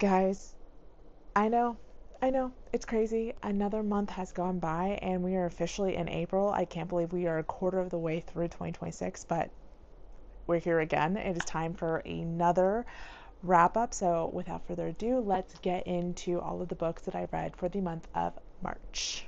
Guys, I know, it's crazy. Another month has gone by and we are officially in April. I can't believe we are a quarter of the way through 2026, but we're here again. It is time for another wrap up. So, without further ado, let's get into all of the books that I read for the month of March.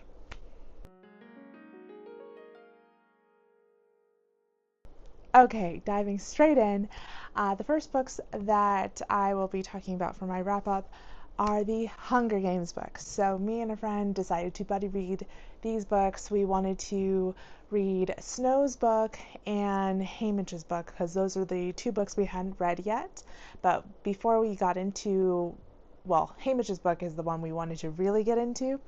Okay, diving straight in, the first books that I will be talking about for my wrap up are the Hunger Games books. So, me and a friend decided to buddy read these books. We wanted to read Snow's book and Haymitch's book because those are the two books we hadn't read yet. But before we got into, well, Haymitch's book is the one we wanted to really get into.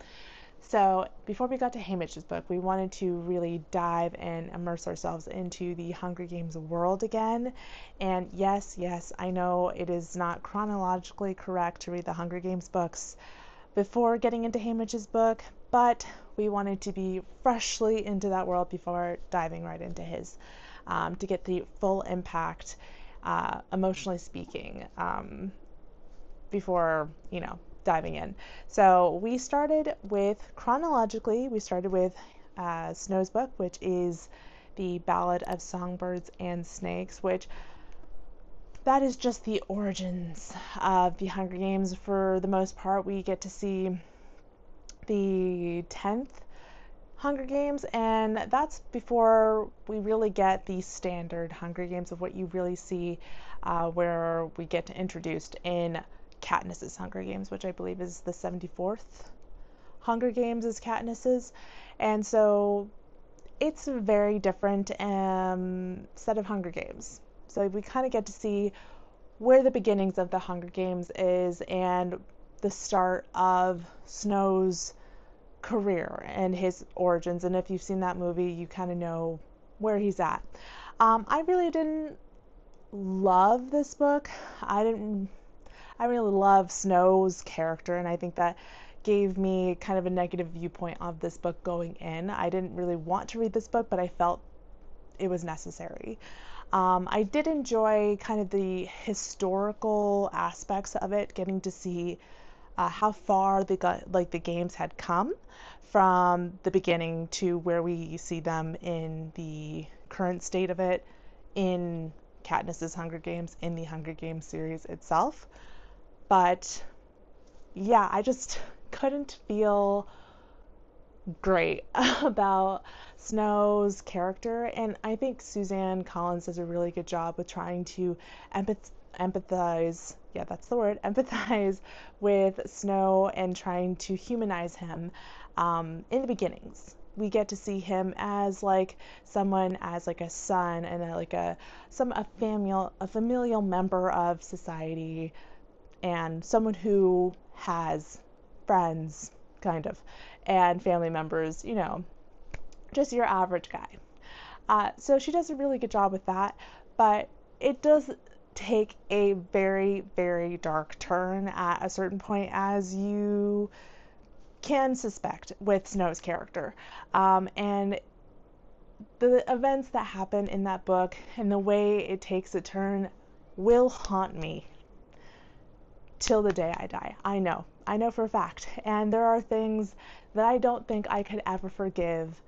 So, before we got to Haymitch's book, we wanted to really dive and immerse ourselves into the Hunger Games world again. And yes, I know it is not chronologically correct to read the Hunger Games books before getting into Haymitch's book, but we wanted to be freshly into that world before diving right into his to get the full impact, emotionally speaking, before, diving in. So we started with, chronologically, we started with Snow's book, which is the Ballad of Songbirds and Snakes, which that is just the origins of the Hunger Games. For the most part, we get to see the 10th Hunger Games, and that's before we really get the standard Hunger Games of what you really see, where we get introduced in Katniss's Hunger Games, which I believe is the 74th Hunger Games is Katniss's. And so it's a very different set of Hunger Games. So we kind of get to see where the beginnings of the Hunger Games is and the start of Snow's career and his origins. And if you've seen that movie, you kind of know where he's at. I really didn't love this book. I really love Snow's character, and I think that gave me kind of a negative viewpoint of this book going in. I didn't really want to read this book, but I felt it was necessary. I did enjoy kind of the historical aspects of it, getting to see how far the games had come from the beginning to where we see them in the current state of it in Katniss's Hunger Games, in the Hunger Games series itself. But yeah, I just couldn't feel great about Snow's character, and I think Suzanne Collins does a really good job with trying to empathize, yeah, that's the word, empathize with Snow and trying to humanize him in the beginnings. We get to see him as like someone, as like a son and a familial member of society, and someone who has friends, kind of, and family members, just your average guy. So she does a really good job with that, but it does take a very, very dark turn at a certain point, as you can suspect with Snow's character. And the events that happen in that book and the way it takes a turn will haunt me till the day I die. I know for a fact. And there are things that I don't think I could ever forgive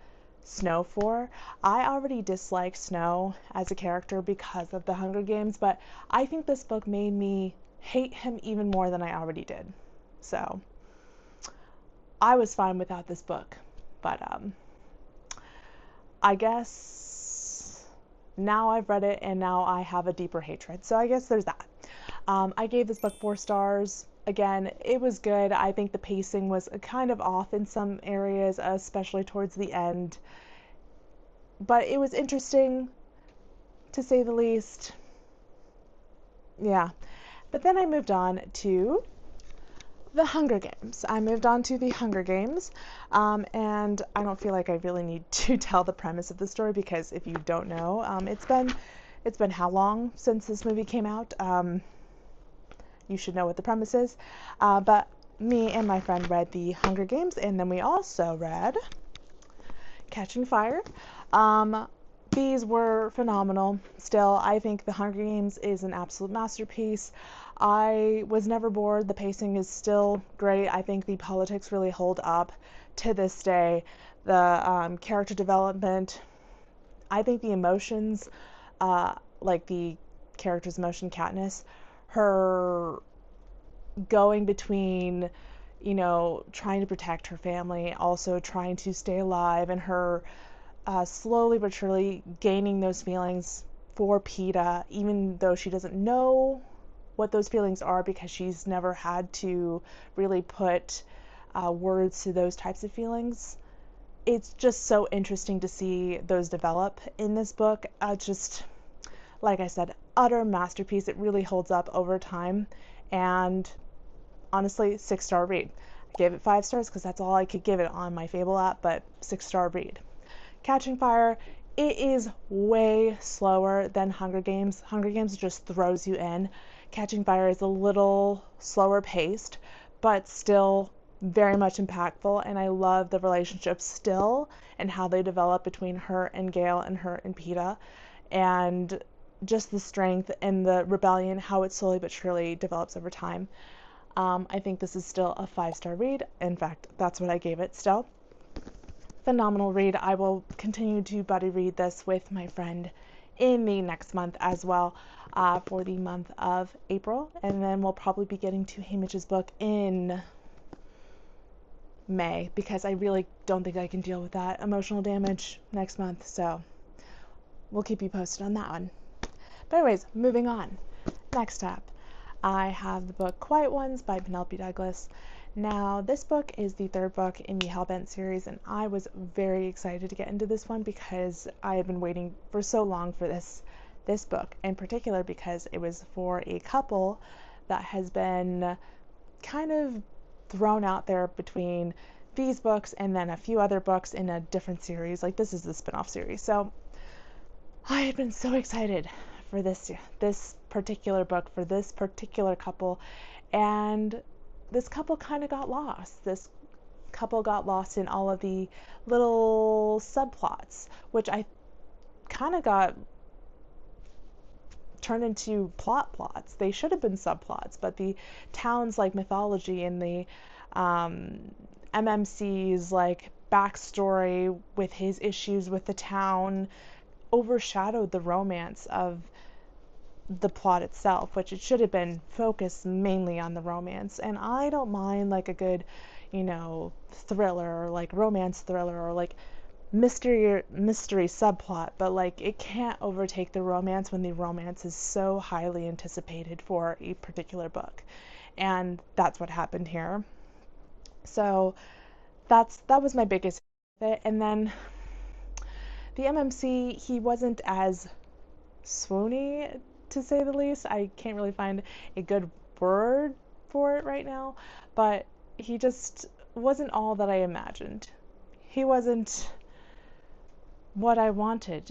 Snow for. I already dislike Snow as a character because of the Hunger Games, but I think this book made me hate him even more than I already did. So I was fine without this book, but I guess now I've read it and now I have a deeper hatred. So I guess there's that. I gave this book 4 stars. Again, it was good. I think the pacing was kind of off in some areas, especially towards the end. But it was interesting, to say the least. Yeah. But then I moved on to the Hunger Games. And I don't feel like I really need to tell the premise of the story, because if you don't know, it's been how long since this movie came out? You should know what the premise is. But me and my friend read the Hunger Games, and then we also read Catching Fire. These were phenomenal. Still, I think the Hunger Games is an absolute masterpiece. I was never bored. The pacing is still great. I think the politics really hold up to this day. The character development, I think the emotions, like the character's emotion, Katniss, her going between, trying to protect her family, also trying to stay alive, and her slowly but surely gaining those feelings for Peeta, even though she doesn't know what those feelings are because she's never had to really put words to those types of feelings. It's just so interesting to see those develop in this book. Just like I said, utter masterpiece. It really holds up over time, and honestly, 6-star read. I gave it 5 stars because that's all I could give it on my Fable app, but 6-star read. Catching Fire, it is way slower than Hunger Games. Hunger Games just throws you in. Catching Fire is a little slower paced, but still very much impactful, and I love the relationship still and how they develop between her and Gale and her and Peeta, and just the strength and the rebellion, how it slowly but surely develops over time. I think this is still a 5-star read. In fact, that's what I gave it still. Phenomenal read. I will continue to buddy read this with my friend in the next month as well, for the month of April, and then we'll probably be getting to Hamish's book in May because I really don't think I can deal with that emotional damage next month, so we'll keep you posted on that one. But anyways, moving on. Next up, I have the book Quiet Ones by Penelope Douglas. Now, this book is the 3rd book in the Hellbent series, and I was very excited to get into this one because I had been waiting for so long for this book, in particular because it was for a couple that has been kind of thrown out there between these books and then a few other books in a different series. Like, this is the spin-off series. So I had been so excited for this particular book, for this particular couple, and this couple kind of got lost. This couple got lost in all of the little subplots, which I kind of got turned into plots. They should have been subplots, but the town's like mythology and the MMC's like backstory with his issues with the town overshadowed the romance of the plot itself, which it should have been focused mainly on the romance. And I don't mind like a good, thriller or like romance thriller or like mystery subplot, but like it can't overtake the romance when the romance is so highly anticipated for a particular book. And that's what happened here. So that was my biggest bit. And then the MMC, he wasn't as swoony, to say the least. I can't really find a good word for it right now, but he just wasn't all that I imagined. He wasn't what I wanted.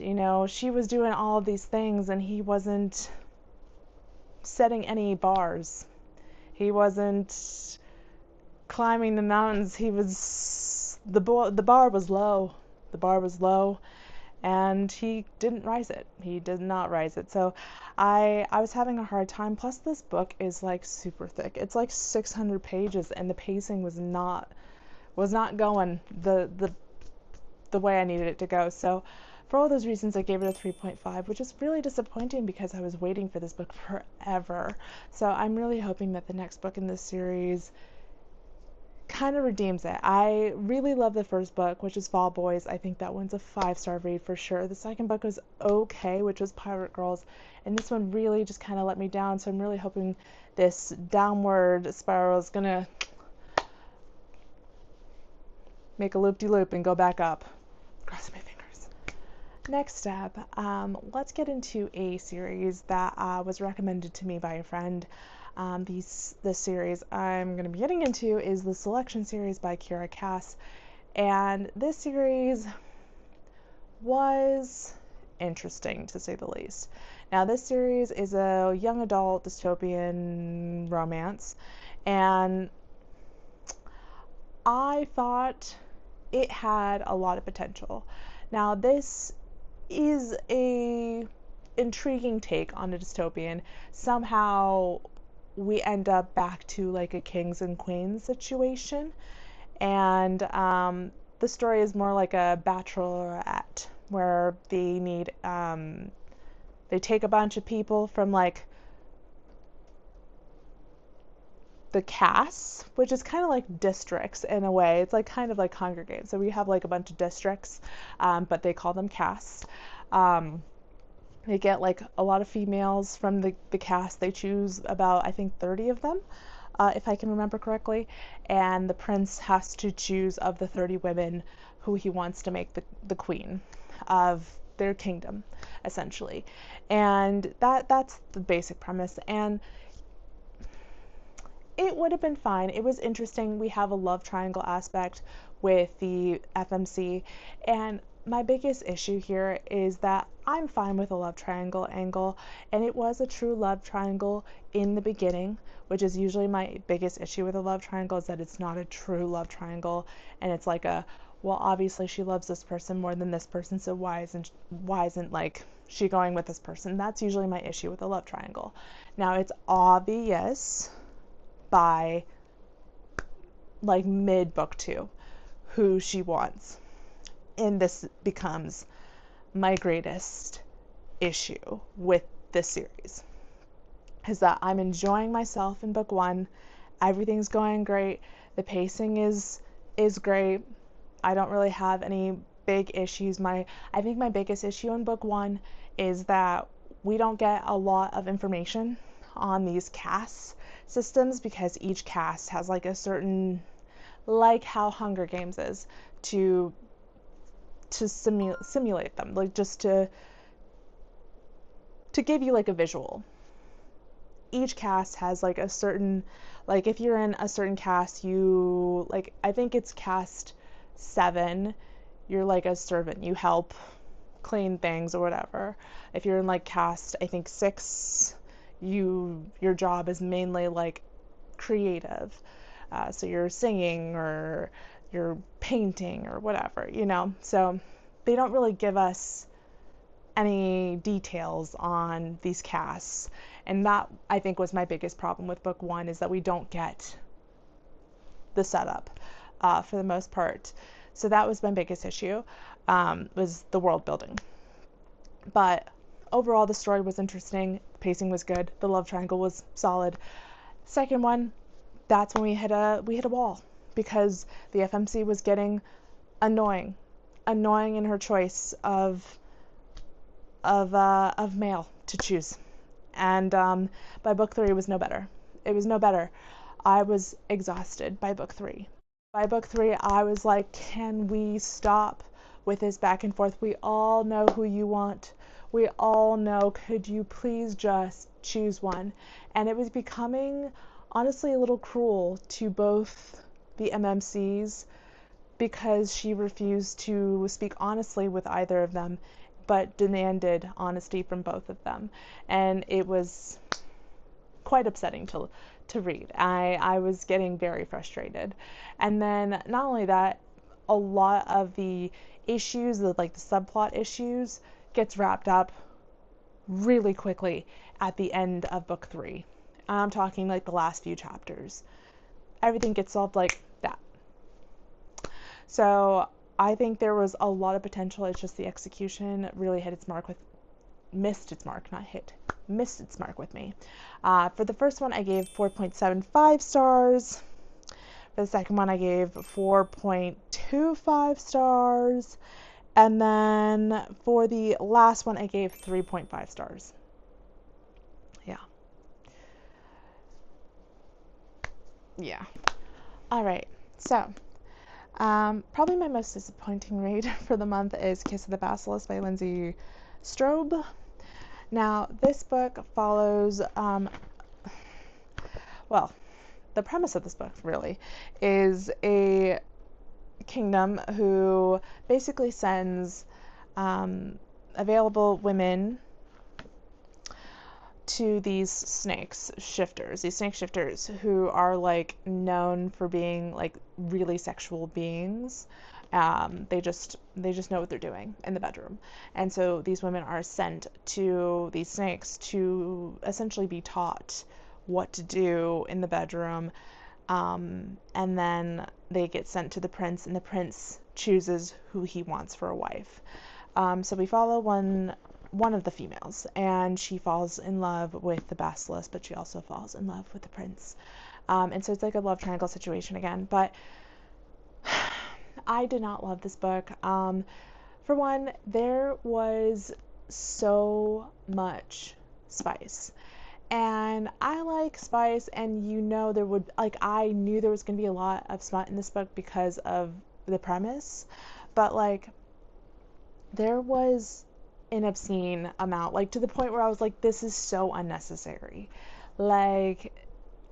She was doing all of these things and he wasn't setting any bars. He wasn't climbing the mountains. He was the bar was low. The bar was low, and he didn't rise it. He did not rise it. So I was having a hard time. Plus, this book is like super thick. It's like 600 pages, and the pacing was not going the way I needed it to go. So for all those reasons, I gave it a 3.5, which is really disappointing because I was waiting for this book forever. So I'm really hoping that the next book in this series kind of redeems it. I really love the first book, which is Fall Boys. I think that one's a 5-star read for sure. The second book was okay, which was Pirate Girls, and this one really just kind of let me down. So I'm really hoping this downward spiral is gonna make a loop-de-loop and go back up. Cross my fingers. Next up, let's get into a series that was recommended to me by a friend. This series I'm going to be getting into is the Selection series by Kira Cass, and this series was interesting to say the least. Now, this series is a young adult dystopian romance, and I thought it had a lot of potential. Now, this is a intriguing take on a dystopian. Somehow we end up back to like a kings and queens situation. And the story is more like a bachelorette where they take a bunch of people from like the casts, which is kind of like districts in a way. It's like kind of like Hunger Games. So we have like a bunch of districts, but they call them casts. Um, they get like a lot of females from the cast. They choose about, I think, 30 of them, if I can remember correctly. And the prince has to choose of the 30 women who he wants to make the queen of their kingdom, essentially. And that's the basic premise. And it would have been fine. It was interesting. We have a love triangle aspect with the FMC, and my biggest issue here is that I'm fine with a love triangle angle, and it was a true love triangle in the beginning, which is usually my biggest issue with a love triangle, is that it's not a true love triangle, and it's like a, well, obviously she loves this person more than this person, so why isn't like she going with this person? That's usually my issue with a love triangle. Now it's obvious by like mid book 2 who she wants, and this becomes my greatest issue with this series, is that I'm enjoying myself in book 1. Everything's going great, the pacing is great. I don't really have any big issues. I think my biggest issue in book 1 is that we don't get a lot of information on these caste systems, because each caste has like a certain, like how Hunger Games is, to simulate them, like just to give you like a visual. Each caste has like a certain, like if you're in a certain caste, you like, I think it's caste 7, you're like a servant, you help clean things or whatever. If you're in like caste, I think 6, your job is mainly like creative, so you're singing or you're painting or whatever, so they don't really give us any details on these casts, and that I think was my biggest problem with book 1, is that we don't get the setup for the most part. So that was my biggest issue, was the world building. But overall, the story was interesting, pacing was good, the love triangle was solid. Second one, that's when we hit a wall, because the FMC was getting annoying in her choice of male to choose. And by book 3, it was no better. I was exhausted by book 3. By book 3, I was like, can we stop with this back and forth? We all know who you want. We all know. Could you please just choose one? And it was becoming, honestly, a little cruel to both the MMCs, because she refused to speak honestly with either of them, but demanded honesty from both of them. And it was quite upsetting to read. I was getting very frustrated. And then not only that, a lot of the issues, like the subplot issues, gets wrapped up really quickly at the end of book 3. I'm talking like the last few chapters. Everything gets solved like that. So I think there was a lot of potential. It's just the execution really missed its mark with me. For the first one, I gave 4.75 stars. For the second one, I gave 4.25 stars. And then for the last one, I gave 3.5 stars. Yeah. All right. So, probably my most disappointing read for the month is Kiss of the Basilisk by Lindsay Strobe. Now, this book follows, well, the premise of this book really is a kingdom who basically sends available women to these snake shifters who are like known for being like really sexual beings. They just know what they're doing in the bedroom, and so these women are sent to these snakes to essentially be taught what to do in the bedroom. And then they get sent to the prince, and the prince chooses who he wants for a wife. So we follow one of the females, and she falls in love with the basilisk, but she also falls in love with the prince. And so it's like a love triangle situation again. But I did not love this book. For one, there was so much spice. And I like spice, and there would, like, I knew there was going to be a lot of smut in this book because of the premise, but like, there was an obscene amount, like, to the point where I was like, this is so unnecessary. Like,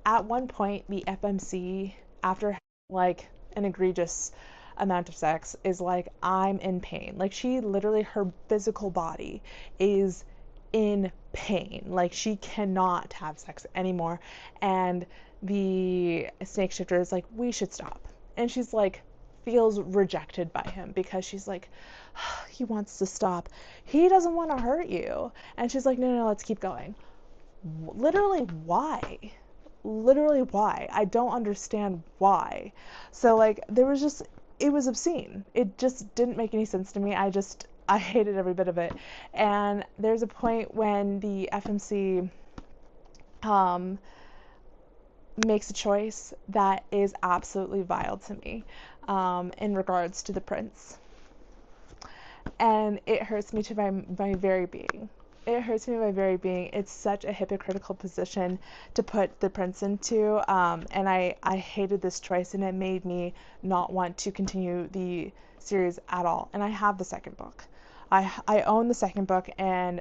at one point, the FMC, after like an egregious amount of sex, is like, I'm in pain. Like, she literally, her physical body is in pain. Like, she cannot have sex anymore. And the snake shifter is like, we should stop. And she's like, feels rejected by him because she's like, he wants to stop. He doesn't want to hurt you. And she's like, no, let's keep going. Literally, why? Literally, why? I don't understand why. So, like, it was obscene. It just didn't make any sense to me. I hated every bit of it. And there's a point when the FMC makes a choice that is absolutely vile to me, in regards to the prince. And it hurts me to my very being. It hurts me by very being. It's such a hypocritical position to put the prince into, and I hated this choice, and it made me not want to continue the series at all. And I have the second book. I own the second book, and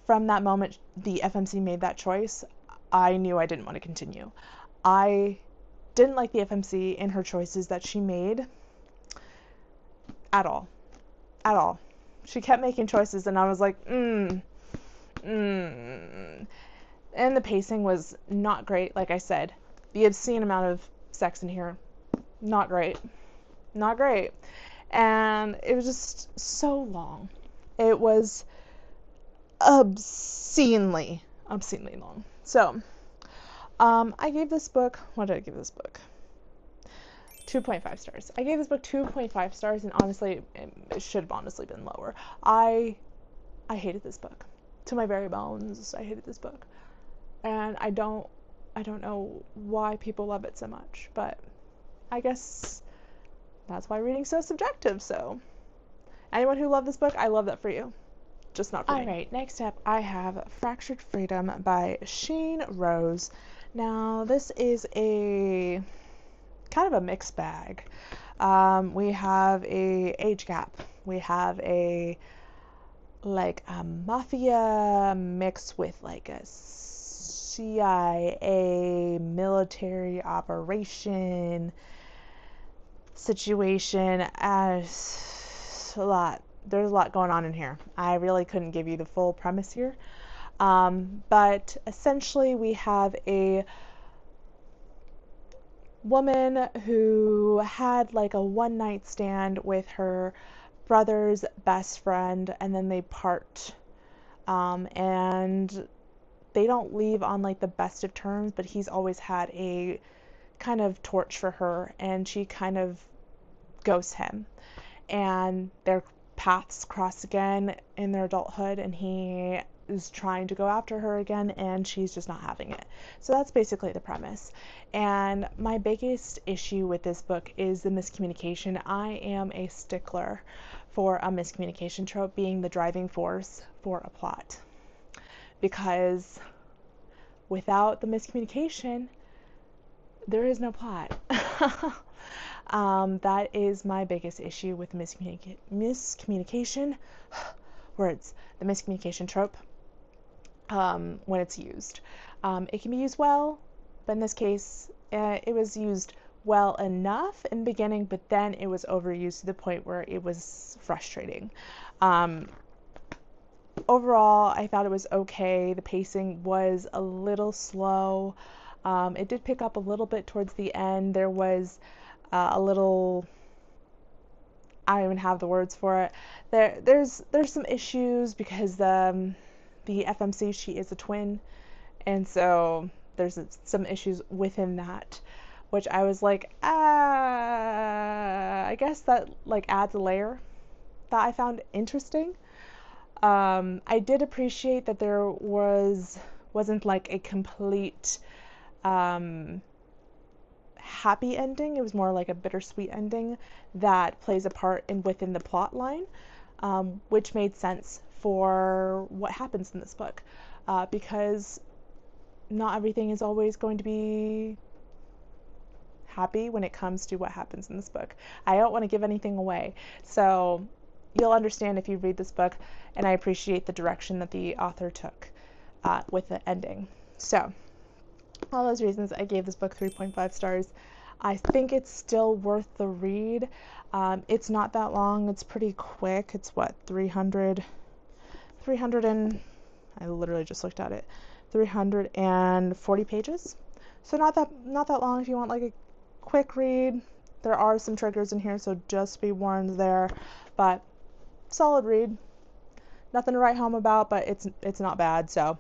from that moment the FMC made that choice, I knew I didn't want to continue. I didn't like the FMC in her choices that she made at all. At all. She kept making choices, and I was like, And the pacing was not great, like I said. The obscene amount of sex in here, not great. Not great. And it was just so long. It was obscenely long. So, I gave this book, what did I give this book? 2.5 stars. I gave this book 2.5 stars, and honestly, it should have honestly been lower. I hated this book. To my very bones, I hated this book. And I don't know why people love it so much, but I guess that's why reading's so subjective. So anyone who loved this book, I love that for you. Just not for me. Alright, next up I have Fractured Freedom by Shane Rose. Now, this is a kind of a mixed bag. We have a age gap. We have a mafia mixed with like a CIA military operation situation. As there's a lot going on in here. I really couldn't give you the full premise here. But essentially we have a woman who had like a one-night stand with her brother's best friend, and then they part, and they don't leave on like the best of terms, but he's always had a kind of torch for her, and she kind of ghosts him, and their paths cross again in their adulthood, and he is trying to go after her again, and she's just not having it. So that's basically the premise. And my biggest issue with this book is the miscommunication. I am a stickler for a miscommunication trope being the driving force for a plot, because without the miscommunication, there is no plot. That is my biggest issue with miscommunication. Words. The miscommunication trope. When it's used. It can be used well, but in this case, it was used well enough in the beginning, but then it was overused to the point where it was frustrating. Overall, I thought it was okay. The pacing was a little slow. It did pick up a little bit towards the end. There was a little, I don't even have the words for it. There's some issues because the FMC, she is a twin, and so there's some issues within that, which I was like, I guess that like adds a layer that I found interesting. I did appreciate that there wasn't like a complete happy ending. It was more like a bittersweet ending that plays a part within the plot line, which made sense for what happens in this book, because not everything is always going to be happy when it comes to what happens in this book. I don't want to give anything away, so you'll understand if you read this book, and I appreciate the direction that the author took with the ending. So, all those reasons, I gave this book 3.5 stars. I think it's still worth the read. It's not that long. It's pretty quick. It's what, 300 and, I literally just looked at it, 340 pages. So not that long if you want like a quick read. There are some triggers in here, so just be warned there. But solid read. Nothing to write home about, but it's not bad. So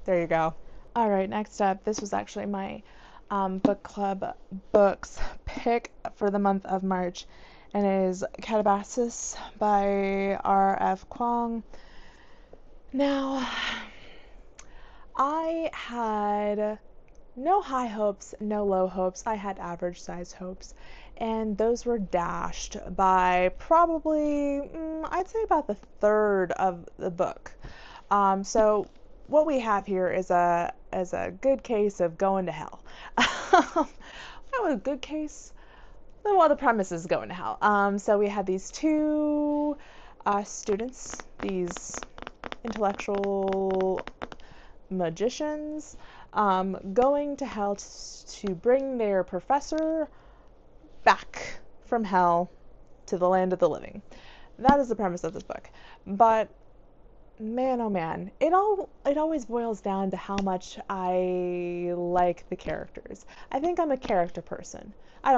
there you go. All right, next up, this was actually my book club books pick for the month of March, and it is Catabasis by R.F. Kuang. Now, I had no high hopes, no low hopes. I had average size hopes, and those were dashed by probably, I'd say about the third of the book. So what we have here is a good case of going to hell. That was a good case. Well, the premise is going to hell. So we had these two students, these intellectual magicians, going to hell to bring their professor back from hell to the land of the living. That is the premise of this book. But man, oh man, it always boils down to how much I like the characters. I think I'm a character person. I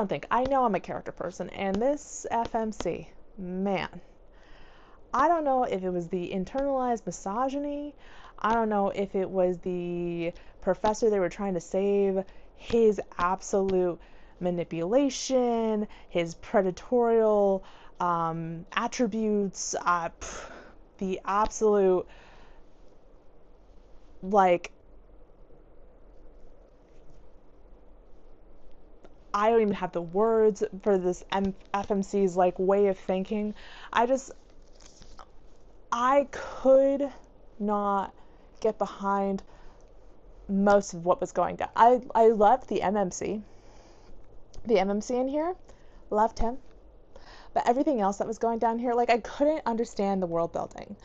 know I'm a character person, and this FMC, man, I don't know if it was the internalized misogyny, I don't know if it was the professor they were trying to save, his absolute manipulation, his predatorial attributes, the absolute, like, I don't even have the words for this FMC's like way of thinking. I could not get behind most of what was going down. I loved the MMC. The MMC in here, loved him. But everything else that was going down here, like, I couldn't understand the world building.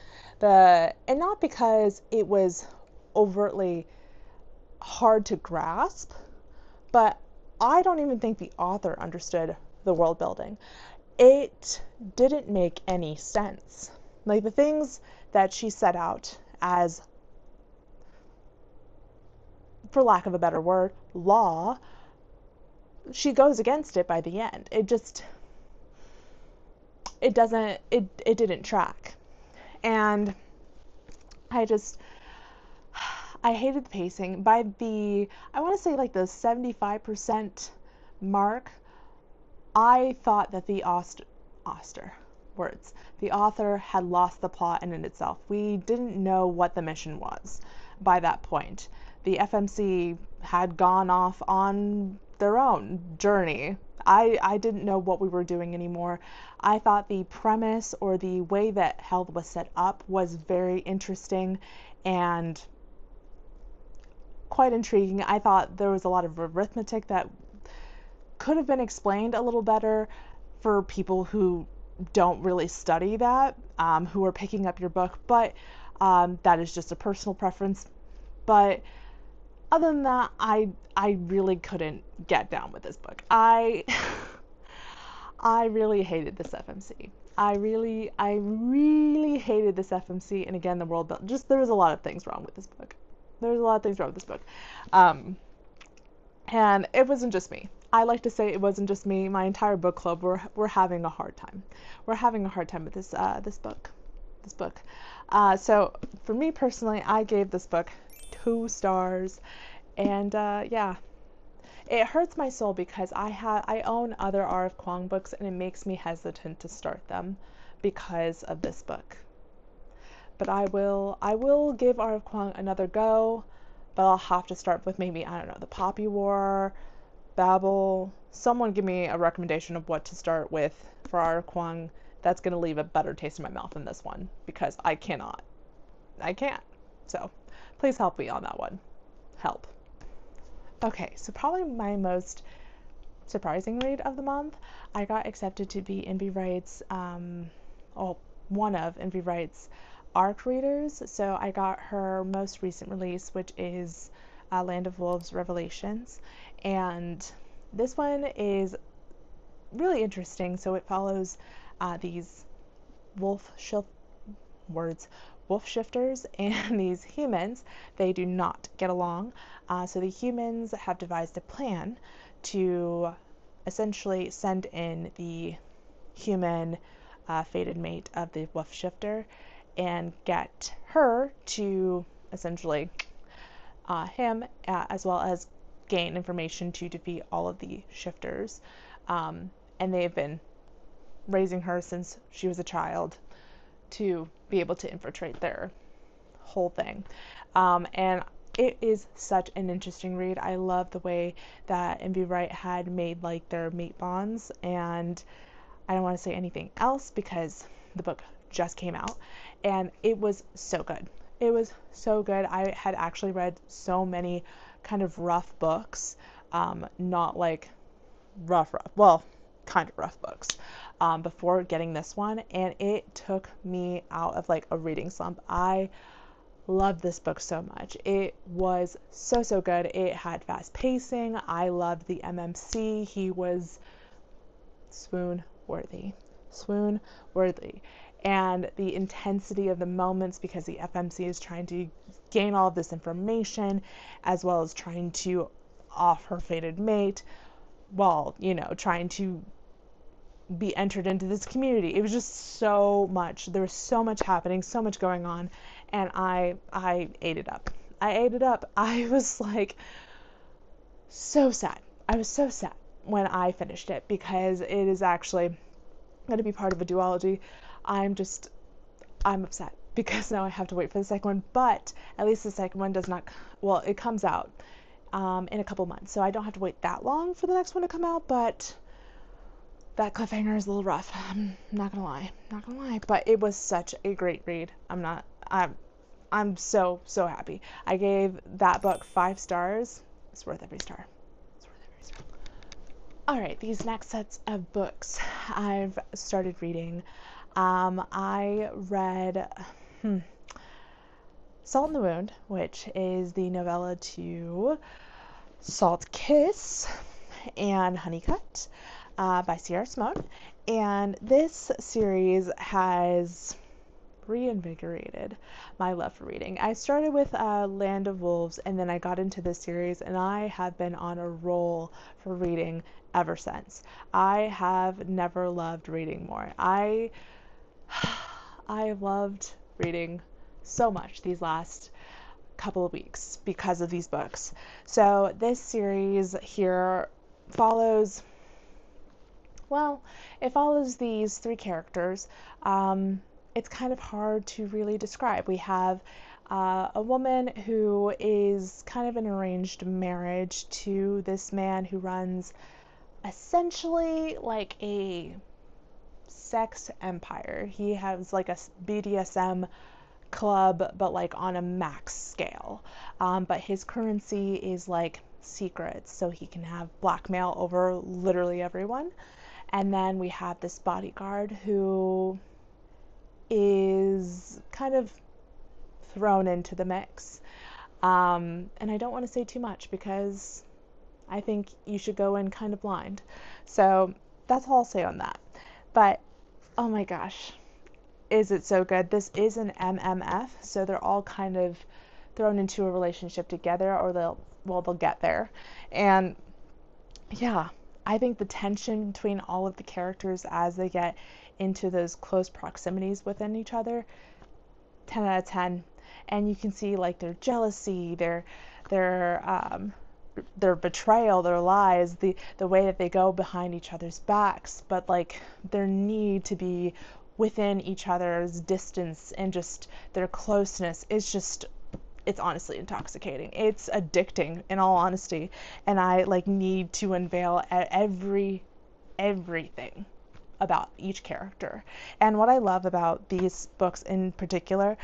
And not because it was overtly hard to grasp, but I don't even think the author understood the world building. It didn't make any sense. Like, the things that she set out as, for lack of a better word, law, she goes against it by the end. It didn't track. And I hated the pacing. By I want to say like the 75% mark, I thought that the author had lost the plot in itself. We didn't know what the mission was by that point. The FMC had gone off on their own journey. I didn't know what we were doing anymore. I thought the premise or the way that hell was set up was very interesting and quite intriguing. I thought there was a lot of arithmetic that could have been explained a little better for people who don't really study that, who are picking up your book, but that is just a personal preference. But other than that, I really couldn't get down with this book. I really hated this FMC. I really hated this FMC, and again, the world build. Just, there was a lot of things wrong with this book. And it wasn't just me. I like to say it wasn't just me. My entire book club, we're having a hard time. We're having a hard time with this book. So for me personally, I gave this book 2 stars, And yeah, it hurts my soul because I own other R.F. Kuang books and it makes me hesitant to start them because of this book. But I will give R.F. Kuang another go, but I'll have to start with maybe, I don't know, the Poppy War, Babel. Someone give me a recommendation of what to start with for R.F. Kuang that's going to leave a better taste in my mouth than this one, because I cannot. I can't. So please help me on that one. Help. Okay, so probably my most surprising read of the month, I got accepted to be Envy Wright's, one of Envy Wright's ARC readers. So I got her most recent release, which is Land of Wolves Revelations. And this one is really interesting. So it follows these wolf shifters and these humans. They do not get along. So the humans have devised a plan to essentially send in the human fated mate of the wolf shifter and get her to essentially him, as well as gain information to defeat all of the shifters. And they've been raising her since she was a child to be able to infiltrate their whole thing. And it is such an interesting read. I love the way that Envy Wright had made like their mate bonds, and I don't want to say anything else because the book just came out, and it was so good. It was so good. I had actually read so many kind of rough books, not like rough, well, kind of rough books, before getting this one, and it took me out of like a reading slump. I loved this book so much. It was so good. It had fast pacing. I loved the MMC. He was swoon worthy. And the intensity of the moments, because the FMC is trying to gain all of this information as well as trying to off her fated mate while, trying to be entered into this community. It was just so much. There was so much happening, so much going on, and I ate it up. I was like so sad. I was so sad when I finished it because it is actually going to be part of a duology. I'm upset because now I have to wait for the second one, but at least the second one it comes out in a couple months, so I don't have to wait that long for the next one to come out, but that cliffhanger is a little rough. I'm not gonna lie, but it was such a great read. I'm so happy. I gave that book 5 stars. It's worth every star. All right, these next sets of books I've started reading. I read Salt in the Wound, which is the novella to Salt Kiss and Honeycut, by C.R. Smoke. And this series has reinvigorated my love for reading. I started with Land of Wolves, and then I got into this series, and I have been on a roll for reading ever since. I have never loved reading more. I loved reading so much these last couple of weeks because of these books. So this series here follows these 3 characters. It's kind of hard to really describe. We have a woman who is kind of an arranged marriage to this man who runs essentially like a sex empire. He has like a BDSM club, but like on a max scale. But his currency is like secrets, so he can have blackmail over literally everyone. And then we have this bodyguard who is kind of thrown into the mix. And I don't want to say too much because I think you should go in kind of blind. So that's all I'll say on that. But oh my gosh, is it so good? This is an MMF, so they're all kind of thrown into a relationship together, or they'll get there. And yeah, I think the tension between all of the characters as they get into those close proximities within each other, 10 out of 10. and you can see like their jealousy, their their betrayal, their lies, the way that they go behind each other's backs, but like their need to be within each other's distance, and just their closeness is just, it's honestly intoxicating. It's addicting, in all honesty, and I like need to unveil everything about each character. And what I love about these books in particular,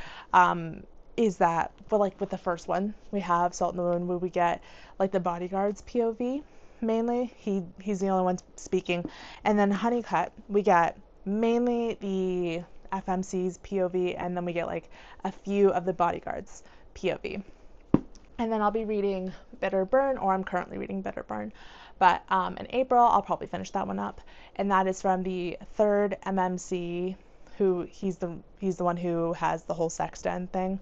is that, but like with the first one, we have Salt in the Wound, where we get like the bodyguard's POV mainly. He's the only one speaking. And then Honeycut, we get mainly the FMC's POV, and then we get like a few of the bodyguards' POV. And then I'll be reading Bitter Burn, or I'm currently reading Bitter Burn. But in April, I'll probably finish that one up. And that is from the third MMC, who he's the one who has the whole sex den thing.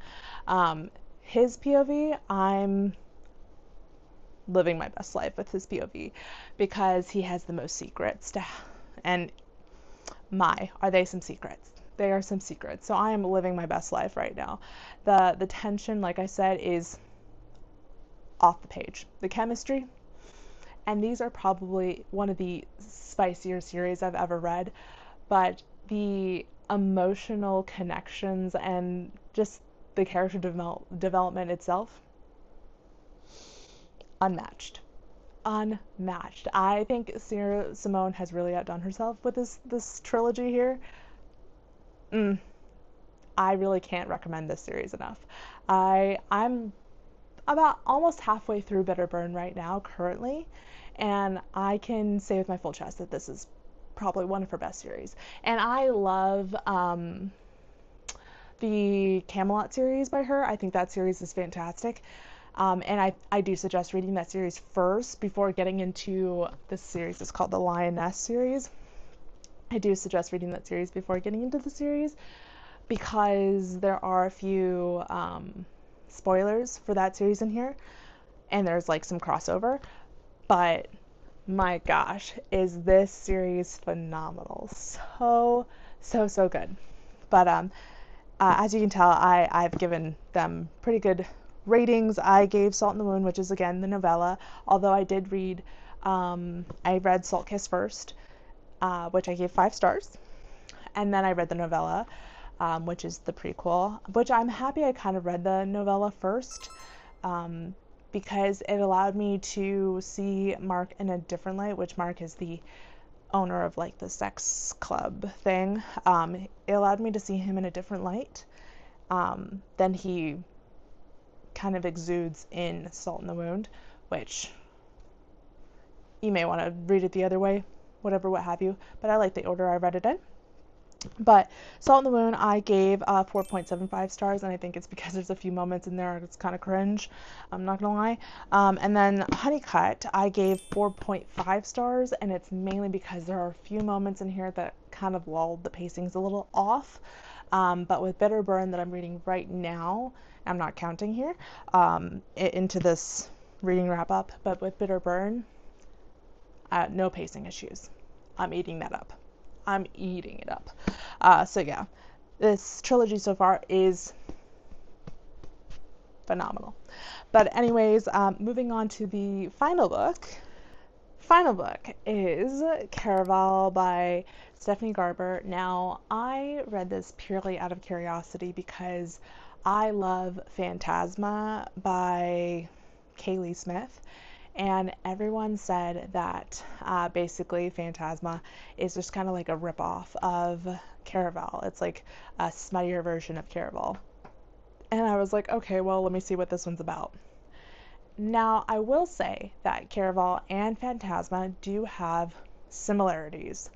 His POV, I'm living my best life with his POV, because he has the most secrets and are they some secrets? They are some secrets. So I am living my best life right now. The tension, like I said, is off the page. The chemistry, and these are probably one of the spicier series I've ever read, but the emotional connections and just the character development itself, unmatched. I think Sarah Simone has really outdone herself with this trilogy here. I really can't recommend this series enough. I'm about almost halfway through Bitter Burn right now currently, and I can say with my full chest that this is probably one of her best series. And I love the Camelot series by her. I think that series is fantastic. And I do suggest reading that series first before getting into this series. It's called the Lioness series. I do suggest reading that series before getting into the series, because there are a few spoilers for that series in here, and there's like some crossover. But my gosh, is this series phenomenal. So good. But as you can tell, I've given them pretty good ratings. I gave Salt in the Wound, which is again the novella, although I did read, I read Salt Kiss first, which I gave 5 stars, and then I read the novella, which is the prequel, which I'm happy I kind of read the novella first, because it allowed me to see Mark in a different light, which Mark is the owner of like the sex club thing. It allowed me to see him in a different light than he kind of exudes in Salt in the Wound, which you may want to read it the other way, whatever, what have you, but I like the order I read it in. But Salt in the Wound, I gave 4.75 stars, and I think it's because there's a few moments in there it's kind of cringe, I'm not gonna lie. And then Honeycut, I gave 4.5 stars, and it's mainly because there are a few moments in here that kind of lulled the pacings a little off. But with Bitter Burn, that I'm reading right now, I'm not counting here into this reading wrap up, but with Bitter Burn, no pacing issues. I'm eating that up. I'm eating it up. So yeah, this trilogy so far is phenomenal. But anyways, moving on to the final book. Final book is Caraval by Stephanie Garber. Now, I read this purely out of curiosity because I love Phantasma by Kaylee Smith, and everyone said that basically Phantasma is just kind of like a ripoff of Caraval. It's like a smuttier version of Caraval. And I was like, okay, well, let me see what this one's about. Now, I will say that Caraval and Phantasma do have similarities,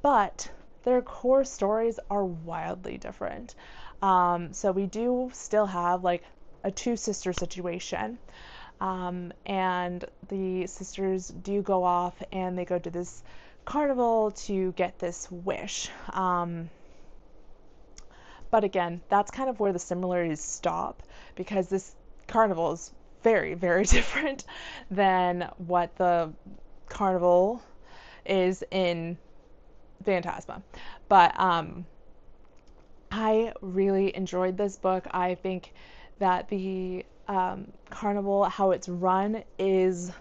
but their core stories are wildly different. So we do still have like a two-sister situation. And the sisters do go off and they go to this carnival to get this wish. But again, that's kind of where the similarities stop, because this carnival is very, very different than what the carnival is in Phantasma. But I really enjoyed this book. I think that the carnival, how it's run, is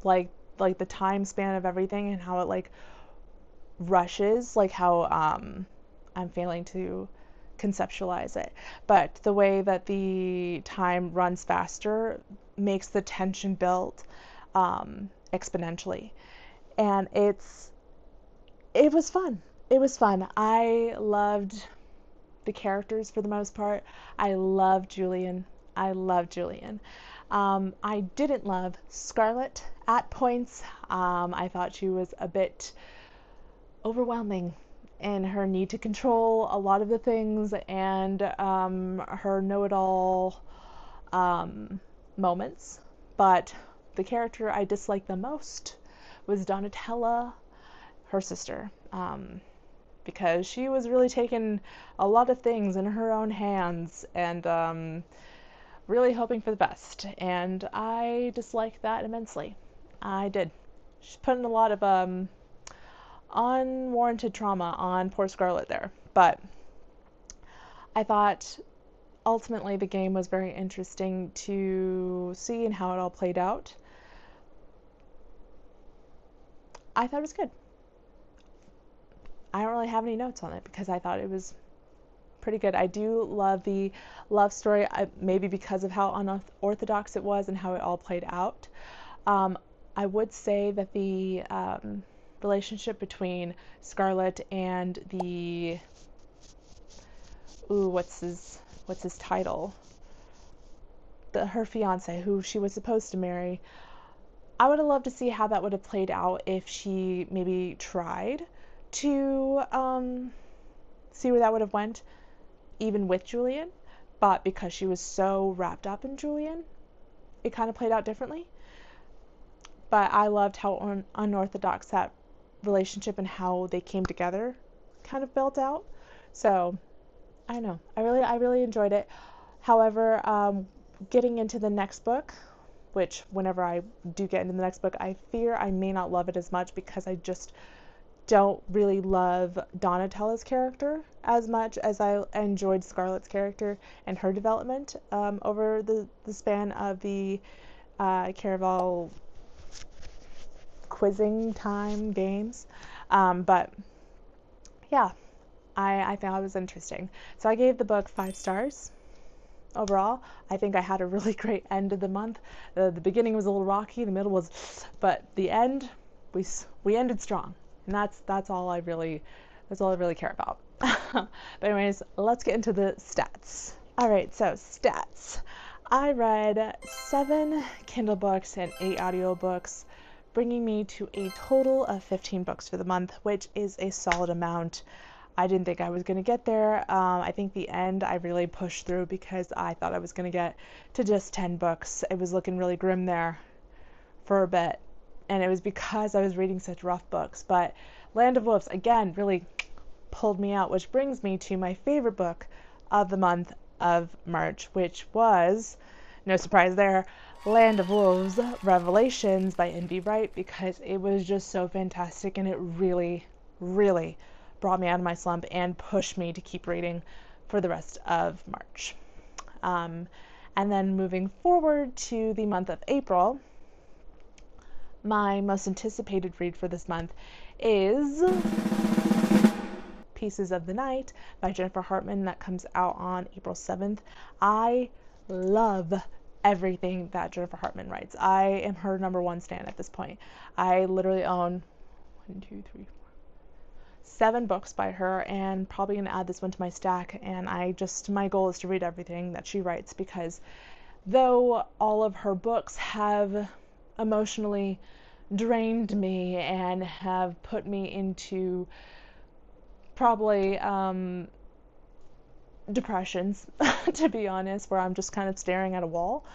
like the time span of everything and how it like rushes, like how I'm failing to conceptualize it. But the way that the time runs faster makes the tension build exponentially. And it was fun. It was fun. I loved the characters for the most part. I loved Julian. I loved Julian. I didn't love Scarlett at points. I thought she was a bit overwhelming in her need to control a lot of the things and her know-it-all moments. But the character I disliked the most was Donatella, her sister, because she was really taking a lot of things in her own hands and really hoping for the best. And I disliked that immensely. I did. She's putting a lot of unwarranted trauma on poor Scarlett there. But I thought ultimately the game was very interesting to see and how it all played out. I thought it was good. I don't really have any notes on it because I thought it was pretty good. I do love the love story, maybe because of how unorthodox it was and how it all played out. I would say that the relationship between Scarlett and the what's his title? Her fiance, who she was supposed to marry. I would have loved to see how that would have played out if she maybe tried to see where that would have went, even with Julian. But because she was so wrapped up in Julian, it kind of played out differently. But I loved how unorthodox that relationship and how they came together kind of built out. So I don't know. I really enjoyed it. However, getting into the next book, which whenever I do get into the next book, I fear I may not love it as much because I just don't really love Donatella's character as much as I enjoyed Scarlett's character and her development over the span of the Caraval quizzing time games. But yeah, I thought it was interesting. So I gave the book 5 stars overall. I think I had a really great end of the month. The beginning was a little rocky, the middle was, but the end, we ended strong. And that's all I really care about. But anyways, let's get into the stats. All right, so stats. I read 7 Kindle books and 8 audiobooks, bringing me to a total of 15 books for the month, which is a solid amount. I didn't think I was going to get there. I think the end I really pushed through because I thought I was going to get to just 10 books. It was looking really grim there for a bit. And it was because I was reading such rough books. But Land of Wolves, again, really pulled me out, which brings me to my favorite book of the month of March, which was, no surprise there, Land of Wolves Revelations by N.B. Wright, because it was just so fantastic and it really, really brought me out of my slump and pushed me to keep reading for the rest of March. And then moving forward to the month of April, my most anticipated read for this month is Pieces of the Night by Jennifer Hartman, that comes out on April 7th. I love everything that Jennifer Hartman writes. I am her #1 stan at this point. I literally own 7 books by her and probably going to add this one to my stack, and my goal is to read everything that she writes, because though all of her books have emotionally drained me and have put me into probably depressions, to be honest, where I'm just kind of staring at a wall,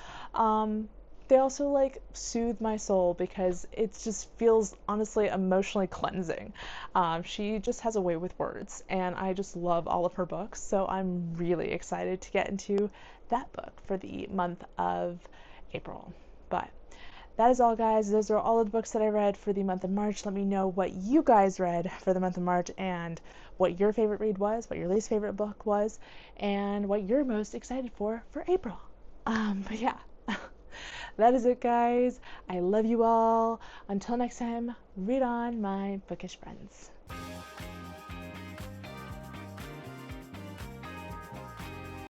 they also like soothe my soul because it just feels honestly emotionally cleansing. She just has a way with words, and I just love all of her books, so I'm really excited to get into that book for the month of April. But that is all, guys. Those are all of the books that I read for the month of March. Let me know what you guys read for the month of March and what your favorite read was, what your least favorite book was, and what you're most excited for April. But yeah, that is it, guys. I love you all. Until next time, read on, my bookish friends.